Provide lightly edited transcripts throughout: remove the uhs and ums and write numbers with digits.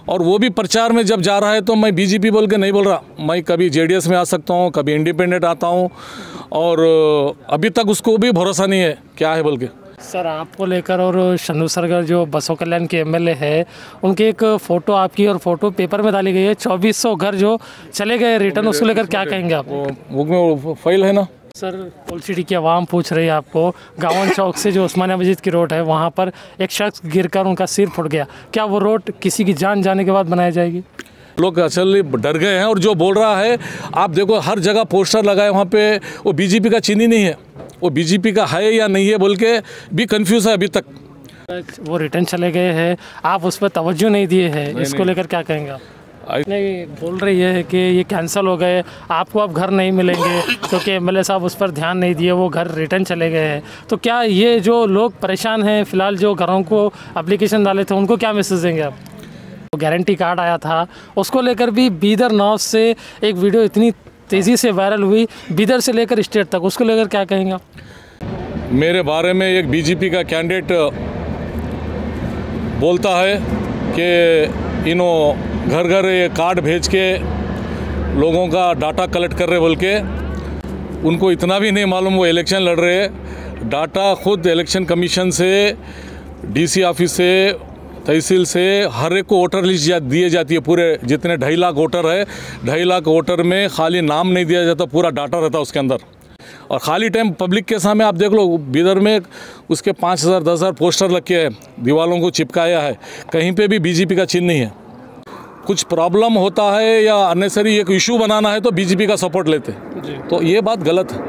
और वो भी प्रचार में जब जा रहा है तो मैं बीजेपी बोल के नहीं बोल रहा, मैं कभी जेडीएस में आ सकता हूँ, कभी इंडिपेंडेंट आता हूँ, और अभी तक उसको भी भरोसा नहीं है क्या है बोल के। सर आपको लेकर और शनु सरगर जो बसों कल्याण के एमएलए है, उनकी एक फ़ोटो आपकी और फोटो पेपर में डाली गई है, 2400 घर जो चले गए रिटर्न, उसको लेकर क्या कहेंगे आप? वो फाइल है ना सर। ओल्ड सिटी की आवाम पूछ रही है आपको, गावन चौक से जो उस्मानिया मस्जिद की रोड है वहाँ पर एक शख्स गिरकर उनका सिर फुट गया, क्या वो रोड किसी की जान जाने के बाद बनाई जाएगी? लोग असल डर गए हैं, और जो बोल रहा है आप देखो हर जगह पोस्टर लगाए वहाँ पे, वो बीजेपी का चिन्ह ही नहीं है, वो बीजेपी का है या नहीं है बोल के भी कंफ्यूज है अभी तक। वो रिटर्न चले गए हैं, आप उस पर तवज्जो नहीं दिए हैं, इसको लेकर क्या कहेंगे आप? नहीं, बोल रही है कि ये कैंसिल हो गए, आपको अब घर नहीं मिलेंगे क्योंकि एमएलए साहब उस पर ध्यान नहीं दिए, वो घर रिटर्न चले गए हैं। तो क्या ये जो लोग परेशान हैं फिलहाल, जो घरों को एप्लीकेशन डाले थे, उनको क्या मैसेज देंगे आप? गारंटी कार्ड आया था, उसको लेकर भी बीदर नॉर्थ से एक वीडियो इतनी तेज़ी से वायरल हुई, बीदर से लेकर स्टेट तक, उसको लेकर क्या कहेंगे आप? मेरे बारे में एक बीजेपी का कैंडिडेट बोलता है कि इन्हों घर घर ये कार्ड भेज के लोगों का डाटा कलेक्ट कर रहे बोल के, उनको इतना भी नहीं मालूम वो इलेक्शन लड़ रहे हैं। डाटा खुद इलेक्शन कमीशन से, डीसी ऑफिस से, तहसील से हर एक को वोटर लिस्ट दिए जाती है, पूरे जितने 2.5 लाख वोटर है, 2.5 लाख वोटर में खाली नाम नहीं दिया जाता, पूरा डाटा रहता है उसके अंदर। और खाली टाइम पब्लिक के सामने आप देख लो, बीदर में उसके 5000 10,000 पोस्टर लग के दीवारों को चिपकाया है, कहीं पे भी बीजेपी का चिन्ह नहीं है। कुछ प्रॉब्लम होता है या अननेसरी एक इशू बनाना है तो बीजेपी का सपोर्ट लेते, तो ये बात गलत है।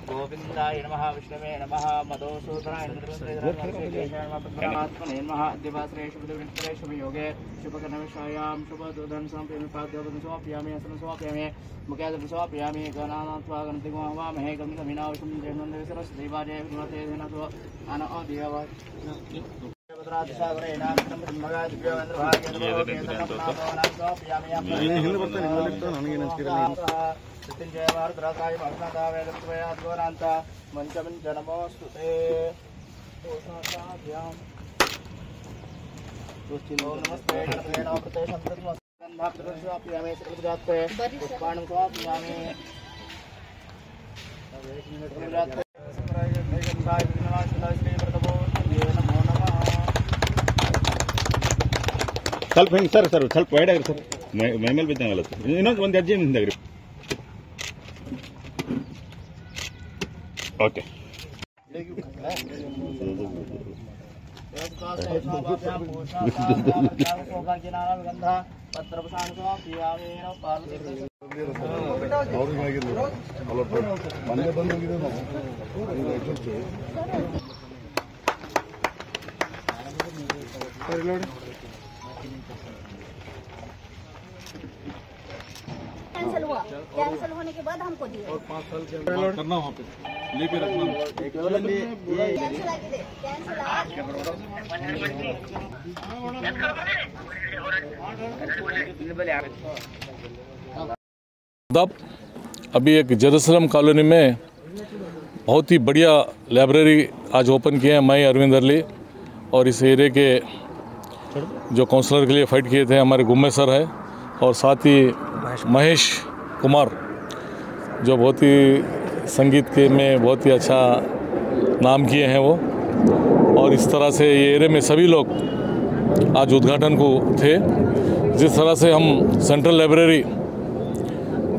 गोविंदाय नमः विष्णवे नमः मधुसूदनाय नमः दिवासरेषु शुभयोगे शुभकर्णविषयां शुभदुधन समर्पयामि असनं समर्पयामि मुख्यादं समर्पयामि गणानात्वा गणतिगो हवामहे गन्धमिनावशं देवदेवसरस्देवाजय गुणते धेनतो अन अदिव ಸ್ವಲ್ಪ ಹಿಂಗೆ ಸರ್ ಸ್ವಲ್ಪ ವೈಡ್ ಆಗಿರಿ ಸರ್, ಮೈ ಮೇಲೆ ಬಿದ್ದಂಗಲ್ಲ ಸರ್, ಇನ್ನೊಂದು ಒಂದು ಹೆಜ್ಜೆ ಹಿಂದಾಗ್ರಿ. ಓಕೆ. कैंसिल हुआ, कैंसिल होने के बाद हमको दिए और 5 साल के अंदर करना वहाँ पे लेके रखना कैंसिल आके दे कैंसिल अभी एक जेरूसलम कॉलोनी में बहुत ही बढ़िया लाइब्रेरी आज ओपन किए हैं मैं अरविंद अरली, और इस एरिया के जो काउंसलर के लिए फाइट किए थे हमारे गुम्मे सर है, और साथ ही महेश कुमार जो बहुत ही संगीत के में बहुत ही अच्छा नाम किए हैं वो, और इस तरह से ये एरिया में सभी लोग आज उद्घाटन को थे। जिस तरह से हम सेंट्रल लाइब्रेरी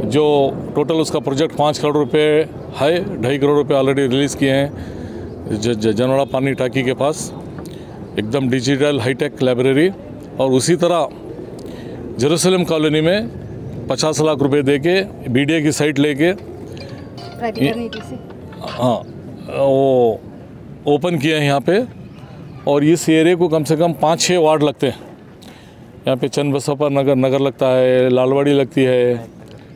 जो टोटल उसका प्रोजेक्ट 5 करोड़ रुपए है, 2.5 करोड़ रुपए ऑलरेडी रिलीज़ किए हैं जनवाड़ा पानी टाकी के पास, एकदम डिजिटल हाईटेक लाइब्रेरी। और उसी तरह जेरूसलम कॉलोनी में 50 लाख रुपए दे के बीडीए की साइट लेके हाँ वो ओपन किए हैं यहाँ पे, और इस एरिया को कम से कम 5-6 वार्ड लगते हैं। यहाँ पे चंद बसोपा नगर लगता है, लालवाड़ी लगती है,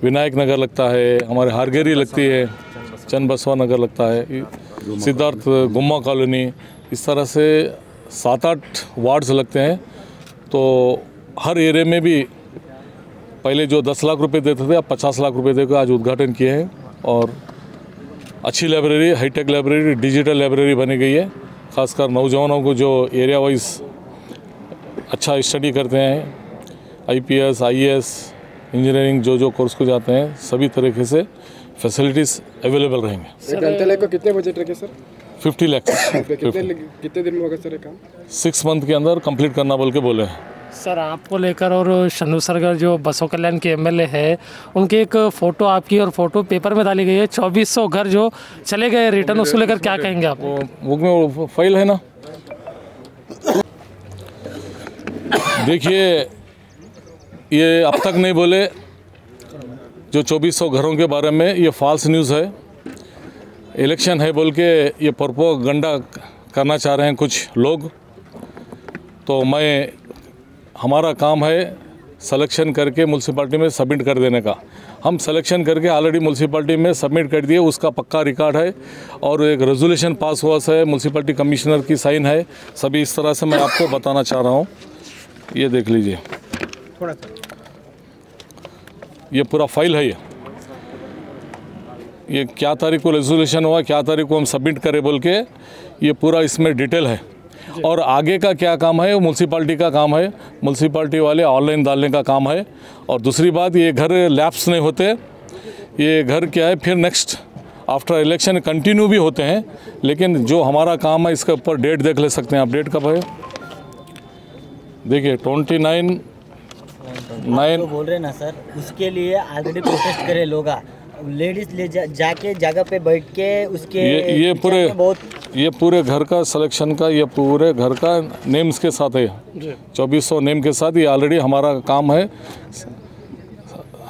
विनायक नगर लगता है, हमारे हारगेरी लगती है, चंद बसवा नगर लगता है। सिद्धार्थ गुम्मा कॉलोनी, इस तरह से 7-8 वार्ड्स लगते हैं। तो हर एरिया में भी पहले जो 10 लाख रुपए देते थे अब 50 लाख रुपए देकर आज उद्घाटन किए हैं। और अच्छी library, high tech library, digital library बनी गई है। खासकर नौजवानों को जो एरिया वाइज अच्छा स्टडी करते हैं, IPS, IAS, इंजीनियरिंग जो कोर्स को जाते हैं, सभी तरीके से फैसिलिटीज़ अवेलेबल रहेंगे। ग्रंथालय को कितने बजट रखे सर? 50 लाख। कितने दिन में होगा सर ये काम? 6 मंथ के अंदर कंप्लीट करना बोल के बोले हैं सर। आपको लेकर और शनु सरगर जो बसों कल्याण के MLA है, उनकी एक फ़ोटो आपकी और फोटो पेपर में डाली गई है। 2400 घर जो चले गए रिटर्न, उसको लेकर क्या कहेंगे आप? वो बुक में वो फाइल है ना। देखिए, ये अब तक नहीं बोले जो 2400 घरों के बारे में, ये फॉल्स न्यूज़ है। इलेक्शन है बोल के ये प्रोपेगेंडा करना चाह रहे हैं कुछ लोग। तो हमारा काम है सिलेक्शन करके म्यूनसिपाल्टी में सबमिट कर देने का। हम सिलेक्शन करके ऑलरेडी म्यूनसिपाल्टी में सबमिट कर दिए, उसका पक्का रिकॉर्ड है। और एक रेजोल्यूशन पास हुआ है, म्यूनसिपाल्टी कमिश्नर की साइन है। सभी इस तरह से मैं आपको बताना चाह रहा हूँ। ये देख लीजिए, थोड़ा सा ये पूरा फाइल है। ये क्या तारीख को रेजोल्यूशन हुआ, क्या तारीख को हम सबमिट करें बोल के ये पूरा इसमें डिटेल है। और आगे का क्या काम है वो म्यूनसिपाल्टी का काम है। म्यूनसिपाल्टी वाले ऑनलाइन डालने का काम है। और दूसरी बात, ये घर लैप्स नहीं होते। ये घर क्या है, फिर नेक्स्ट आफ्टर इलेक्शन कंटिन्यू भी होते हैं। लेकिन जो हमारा काम है, इसके ऊपर डेट देख ले सकते हैं आप। डेट कब है देखिए, 29/9 बोल रहे ना सर, उसके लिए ऑलरेडी प्रोटेस्ट करे लोग। लेडीज ले जाके जगह पे बैठ के उसके ये पूरे घर का सिलेक्शन का, ये पूरे घर का नेम्स के साथ है। 2400 नेम के साथ ये ऑलरेडी हमारा काम है।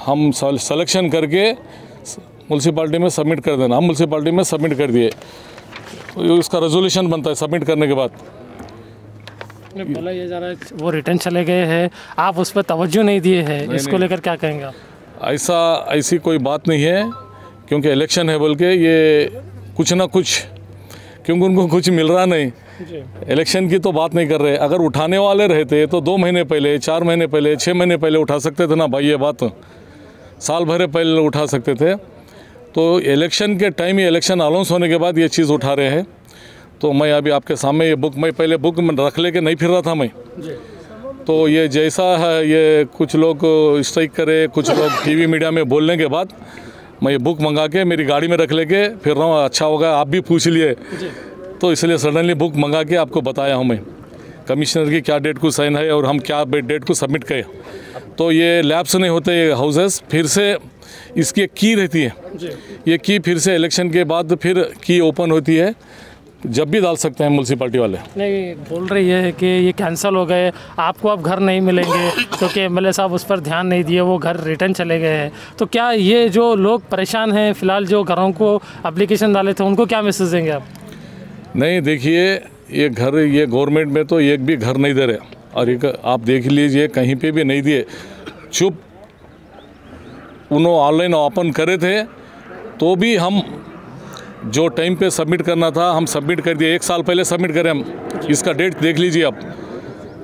हम सिलेक्शन करके म्यूनसिपाल्टी में सबमिट कर देना। हम म्यूनसिपाल्टी में सबमिट कर दिए, तो इसका रेजोल्यूशन बनता है सबमिट करने के बाद। बोला ये जा रहा है वो रिटर्न चले गए हैं, आप उस पर तवज्जो नहीं दिए हैं, इसको लेकर क्या कहेंगे आप? ऐसी कोई बात नहीं है, क्योंकि इलेक्शन है बोल के ये कुछ ना कुछ, क्योंकि उनको कुछ मिल रहा नहीं। इलेक्शन की तो बात नहीं कर रहे। अगर उठाने वाले रहते तो 2 महीने पहले, 4 महीने पहले, 6 महीने पहले उठा सकते थे ना भाई। ये बात साल भर पहले उठा सकते थे। तो इलेक्शन के टाइम ही, इलेक्शन अनाउंस होने के बाद ये चीज़ उठा रहे हैं। तो मैं अभी आपके सामने ये बुक, मैं पहले बुक में रख लेके नहीं फिर रहा था मैं। तो ये जैसा है, ये कुछ लोग स्ट्राइक करे, कुछ लोग TV मीडिया में बोलने के बाद मैं ये बुक मंगा के मेरी गाड़ी में रख लेके फिर रहा हूँ। अच्छा होगा आप भी पूछ लिए, तो इसलिए सडनली बुक मंगा के आपको बताया हूँ मैं कमिश्नर की क्या डेट को साइन है और हम क्या डेट को सबमिट करें। तो ये लैब्स नहीं होते, ये हाउसेस फिर से इसकी एक की रहती है। ये की फिर से इलेक्शन के बाद फिर की ओपन होती है, जब भी डाल सकते हैं म्यूनसिपाल्टी वाले। नहीं, बोल रही है कि ये कैंसिल हो गए, आपको अब घर नहीं मिलेंगे क्योंकि MLA साहब उस पर ध्यान नहीं दिए, वो घर रिटर्न चले गए हैं। तो क्या ये जो लोग परेशान हैं फिलहाल, जो घरों को एप्लीकेशन डाले थे, उनको क्या मैसेज देंगे आप? नहीं, देखिए, ये घर, ये गवर्नमेंट में तो एक भी घर नहीं दे रहे। और एक आप देख लीजिए, कहीं पे भी नहीं दिए। चुप, उन्होंने ऑनलाइन ओपन करे थे तो भी हम जो टाइम पे सबमिट करना था हम सबमिट कर दिए। 1 साल पहले सबमिट करें हम। इसका डेट देख लीजिए आप,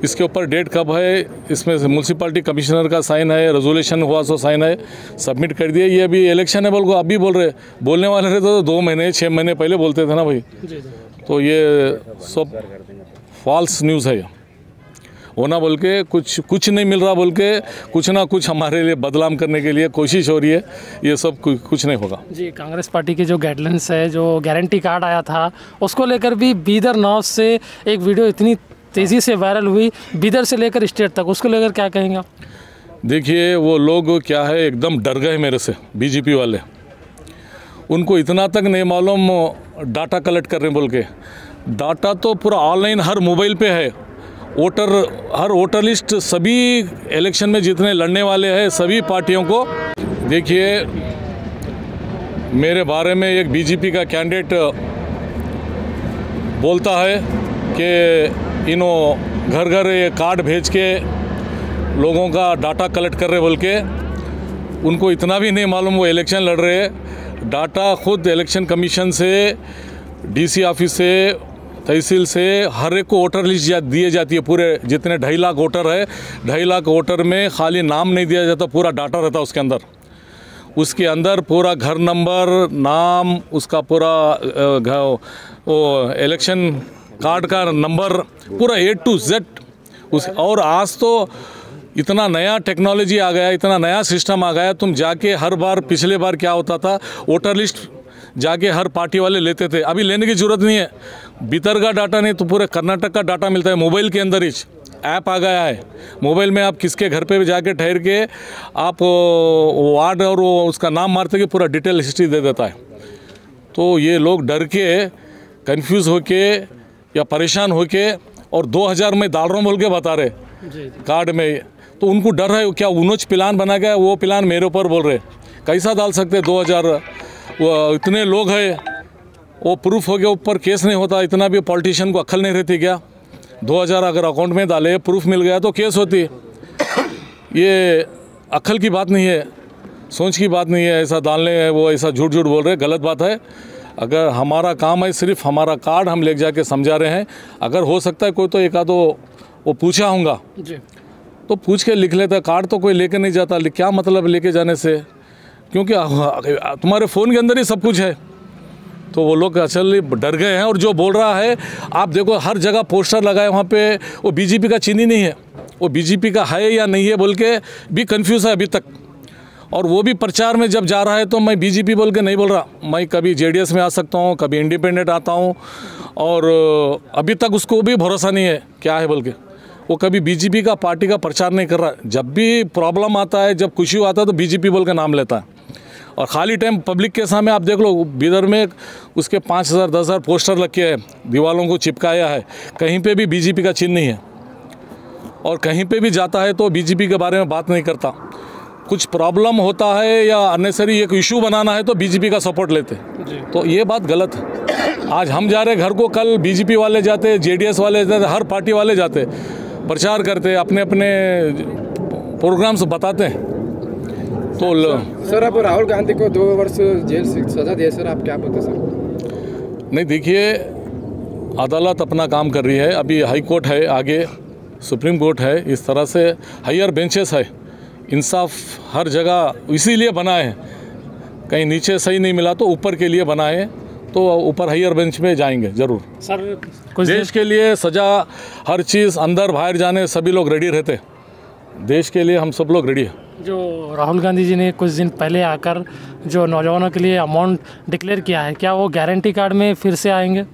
इसके ऊपर डेट कब है, इसमें म्यूनसिपाल्टी कमिश्नर का साइन है, रेजोल्यूशन हुआ सो साइन है, सबमिट कर दिए। ये अभी इलेक्शन है बोल को अभी बोल रहे, बोलने वाले रहे तो 2 महीने 6 महीने पहले बोलते थे ना भाई। तो ये सब फॉल्स न्यूज़ है। होना बोल के कुछ नहीं मिल रहा बोल के कुछ ना कुछ हमारे लिए बदलाव करने के लिए कोशिश हो रही है। ये सब कुछ नहीं होगा जी। कांग्रेस पार्टी की जो गाइडलाइंस है, जो गारंटी कार्ड आया था, उसको लेकर भी बीदर नाव से एक वीडियो इतनी तेज़ी से वायरल हुई, बीदर से लेकर स्टेट तक, उसको लेकर क्या कहेंगे? देखिए, वो लोग क्या है, एकदम डर गए मेरे से, बीजेपी वाले। उनको इतना तक नहीं मालूम डाटा कलेक्ट कर रहे बोल के। डाटा तो पूरा ऑनलाइन हर मोबाइल पे है। हर वोटर लिस्ट सभी इलेक्शन में जितने लड़ने वाले हैं सभी पार्टियों को। देखिए, मेरे बारे में एक बीजेपी का कैंडिडेट बोलता है कि इन्हों घर घर ये कार्ड भेज के लोगों का डाटा कलेक्ट कर रहे बोल के। उनको इतना भी नहीं मालूम वो इलेक्शन लड़ रहे हैं। डाटा खुद इलेक्शन कमीशन से डीसी ऑफिस से, तहसील से हर एक को वोटर लिस्ट दिए जाती है। पूरे जितने 2.5 लाख वोटर है, 2.5 लाख वोटर में खाली नाम नहीं दिया जाता, पूरा डाटा रहता है उसके अंदर। उसके अंदर पूरा घर नंबर, नाम, उसका पूरा वो इलेक्शन कार्ड का नंबर, पूरा A to Z। और आज तो इतना नया टेक्नोलॉजी आ गया, इतना नया सिस्टम आ गया, तुम जाके हर बार, पिछले बार क्या होता था, वोटर लिस्ट जाके हर पार्टी वाले लेते थे, अभी लेने की ज़रूरत नहीं है। भीतर का डाटा नहीं तो पूरे कर्नाटक का डाटा मिलता है मोबाइल के अंदर ही। ऐप आ गया है मोबाइल में, आप किसके घर पे भी जाके ठहर के आप वार्ड और वो उसका नाम मारते कि पूरा डिटेल हिस्ट्री दे देता है। तो ये लोग डर के, कंफ्यूज होके या परेशान होके, और 2000 में डाल रहा हूँ बोल के बता रहे कार्ड में, तो उनको डर है क्या उन्होंने प्लान बना के वो प्लान मेरे ऊपर बोल रहे, कैसा डाल सकते 2000? वो इतने लोग हैं, वो प्रूफ हो गया, ऊपर केस नहीं होता। इतना भी पॉलिटिशियन को अक्ल नहीं रहती क्या? 2000 अगर अकाउंट में डाले, प्रूफ मिल गया तो केस होती। ये अक्ल की बात नहीं है, सोच की बात नहीं है। ऐसा डालने वो ऐसा झूठ बोल रहे, गलत बात है। अगर हमारा काम है सिर्फ हमारा कार्ड हम ले जाके समझा रहे हैं। अगर हो सकता है कोई तो एक आधो वो पूछा होगा तो पूछ के लिख लेता। कार्ड तो कोई लेके नहीं जाता, क्या मतलब लेके जाने से, क्योंकि तुम्हारे फ़ोन के अंदर ही सब कुछ है। तो वो लोग असल डर गए हैं। और जो बोल रहा है, आप देखो हर जगह पोस्टर लगाए, वहाँ पे वो बीजेपी का चिन्ह ही नहीं है, वो बीजेपी का है या नहीं है बोल के भी कंफ्यूज है अभी तक। और वो भी प्रचार में जब जा रहा है तो मैं बीजेपी बोल के नहीं बोल रहा, मैं कभी जेडीएस में आ सकता हूँ, कभी इंडिपेंडेंट आता हूँ। और अभी तक उसको भी भरोसा नहीं है क्या है बोल के, वो कभी बीजेपी का पार्टी का प्रचार नहीं कर रहा। जब भी प्रॉब्लम आता है, जब कुछ आता है तो बीजेपी बोल के नाम लेता है। और खाली टाइम पब्लिक के सामने आप देख लो, बिदर में उसके 5000 10,000 पोस्टर लगे हैं, दीवारों को चिपकाया है, कहीं पे भी बीजेपी का चिन्ह नहीं है। और कहीं पे भी जाता है तो बीजेपी के बारे में बात नहीं करता। कुछ प्रॉब्लम होता है या अननेसरी एक इशू बनाना है तो बीजेपी का सपोर्ट लेते, तो ये बात गलत है। आज हम जा रहे घर को, कल बीजेपी वाले जाते, जेडीएस वाले जाते, हर पार्टी वाले जाते, प्रचार करते, अपने अपने प्रोग्राम्स बताते हैं। तो सर अब राहुल गांधी को 2 वर्ष जेल से सजा दिया सर, आप क्या बोलते सर? नहीं, देखिए अदालत अपना काम कर रही है। अभी हाई कोर्ट है, आगे सुप्रीम कोर्ट है, इस तरह से हायर बेंचेस है। इंसाफ हर जगह इसीलिए बना है, कहीं नीचे सही नहीं मिला तो ऊपर के लिए बना है, तो ऊपर हायर बेंच में जाएंगे ज़रूर। सर देश के लिए सज़ा, हर चीज़, अंदर बाहर जाने सभी लोग रेडी रहते, देश के लिए हम सब लोग रेडी हैं। जो राहुल गांधी जी ने कुछ दिन पहले आकर जो नौजवानों के लिए अमाउंट डिक्लेयर किया है, क्या वो गारंटी कार्ड में फिर से आएंगे?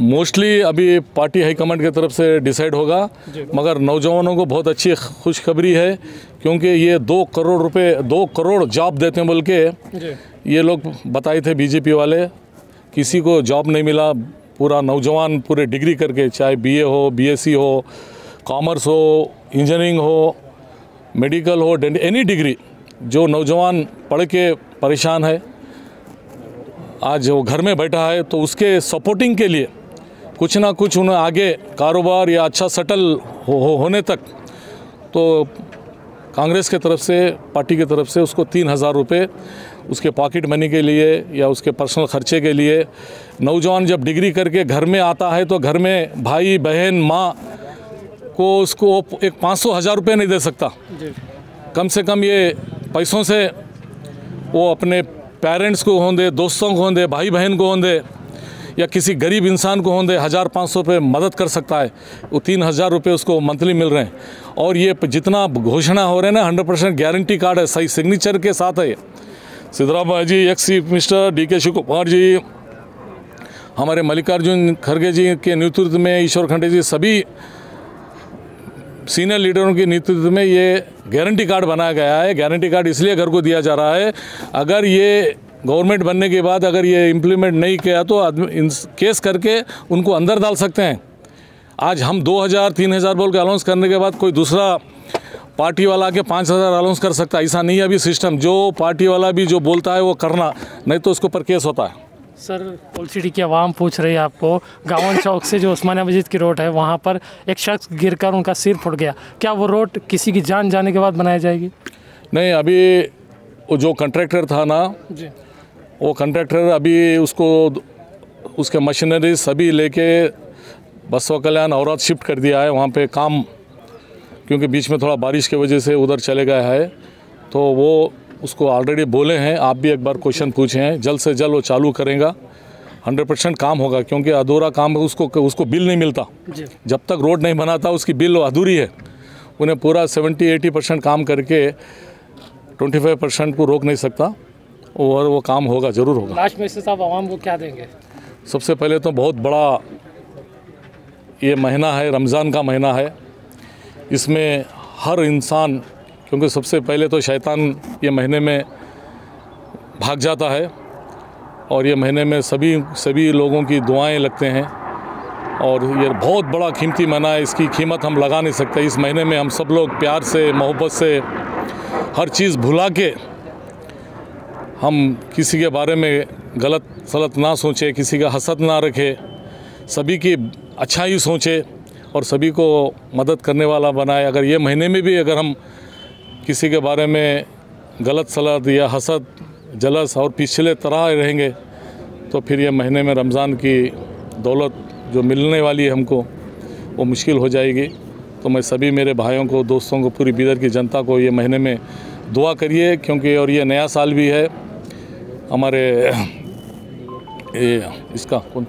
मोस्टली अभी पार्टी हाईकमांड की तरफ से डिसाइड होगा, मगर नौजवानों को बहुत अच्छी खुशखबरी है, क्योंकि ये 2 करोड़ रुपए, 2 करोड़ जॉब देते हैं बोल के ये लोग बताए थे बीजेपी वाले। किसी को जॉब नहीं मिला, पूरा नौजवान पूरे डिग्री करके, चाहे BA हो, BSc हो, कॉमर्स हो, इंजीनियरिंग हो, मेडिकल हो, एनी डिग्री, जो नौजवान पढ़ के परेशान है, आज वो घर में बैठा है, तो उसके सपोर्टिंग के लिए कुछ ना कुछ उन्हें आगे कारोबार या अच्छा सेटल होने तक, तो कांग्रेस के तरफ से, पार्टी की तरफ से उसको 3000 रुपये उसके पॉकेट मनी के लिए या उसके पर्सनल खर्चे के लिए। नौजवान जब डिग्री करके घर में आता है तो घर में भाई बहन माँ को उसको एक 500-1000 रुपये नहीं दे सकता, कम से कम ये पैसों से वो अपने पेरेंट्स को होंदे, दोस्तों को होंदे, भाई बहन को होंदे, या किसी गरीब इंसान को होंदे 1000-500 रुपये मदद कर सकता है। वो 3000 रुपये उसको मंथली मिल रहे हैं। और ये जितना घोषणा हो रहे हैं ना, 100% गारंटी कार्ड है, सही सिग्नेचर के साथ है। Siddaramaiah ji, ex chief minister DK Shiv Kumar ji, हमारे मल्लिकार्जुन खड़गे जी के नेतृत्व में, ईश्वर खंडे जी, सभी सीनियर लीडरों के नेतृत्व में ये गारंटी कार्ड बनाया गया है। गारंटी कार्ड इसलिए घर को दिया जा रहा है, अगर ये गवर्नमेंट बनने के बाद अगर ये इम्प्लीमेंट नहीं किया तो आदमी केस करके उनको अंदर डाल सकते हैं। आज हम 2000-3000 बोल के अनाउंस करने के बाद कोई दूसरा पार्टी वाला के 5000 अनाउंस कर सकता है, ऐसा नहीं है अभी सिस्टम। जो पार्टी वाला भी जो बोलता है वो करना, नहीं तो उसके ऊपर केस होता है। सर ओल्ड सिटी की आवाम पूछ रही है आपको, गावन चौक से जो उस्मानिया मस्जिद की रोड है, वहाँ पर एक शख्स गिरकर उनका सिर फुट गया, क्या वो रोड किसी की जान जाने के बाद बनाई जाएगी? नहीं, अभी वो जो कॉन्ट्रैक्टर था ना जी, वो कंट्रैक्टर अभी उसको उसके मशीनरी सभी लेके बसवा कल्याण औरात शिफ्ट कर दिया है वहाँ पे काम, क्योंकि बीच में थोड़ा बारिश की वजह से उधर चले गया है। तो वो उसको ऑलरेडी बोले हैं, आप भी एक बार क्वेश्चन पूछे हैं, जल्द से जल्द वो चालू करेगा, 100% काम होगा, क्योंकि अधूरा काम उसको बिल नहीं मिलता। जब तक रोड नहीं बनाता उसकी बिल अधूरी है। उन्हें पूरा 70-80% काम करके 25% को रोक नहीं सकता, और वो काम होगा, ज़रूर होगा। लास्ट मैसेज आप आवाम को क्या देंगे? सबसे पहले तो बहुत बड़ा ये महीना है, रमज़ान का महीना है। इसमें हर इंसान, क्योंकि सबसे पहले तो शैतान ये महीने में भाग जाता है, और ये महीने में सभी लोगों की दुआएं लगते हैं, और ये बहुत बड़ा कीमती महीना है, इसकी कीमत हम लगा नहीं सकते। इस महीने में हम सब लोग प्यार से, मोहब्बत से, हर चीज़ भुला के हम किसी के बारे में गलत सलत ना सोचें, किसी का हसद ना रखें, सभी की अच्छा ही सोचें और सभी को मदद करने वाला बनाए। अगर ये महीने में भी अगर हम किसी के बारे में गलत सलत या हसद, जलस और पिछले तरह रहेंगे, तो फिर ये महीने में रमज़ान की दौलत जो मिलने वाली है हमको, वो मुश्किल हो जाएगी। तो मैं सभी मेरे भाइयों को, दोस्तों को, पूरी बीदर की जनता को ये महीने में दुआ करिए, क्योंकि और ये नया साल भी है हमारे, इसका कौन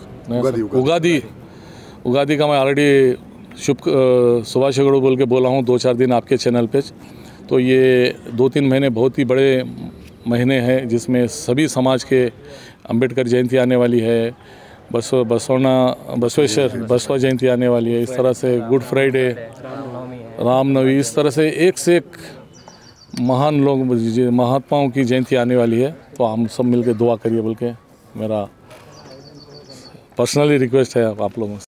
उगादी का मैं ऑलरेडी सुभाष हेगड़े बोल के बोला हूँ 2-4 दिन आपके चैनल पे। तो ये 2-3 महीने बहुत ही बड़े महीने हैं, जिसमें सभी समाज के अंबेडकर जयंती आने वाली है, बसवा जयंती आने वाली है, इस तरह से गुड फ्राइडे, रामनवमी, इस तरह से एक से एक महान लोग, महात्माओं की जयंती आने वाली है। तो हम सब मिलकर दुआ करिए बोल के मेरा पर्सनली रिक्वेस्ट है आप लोगों से।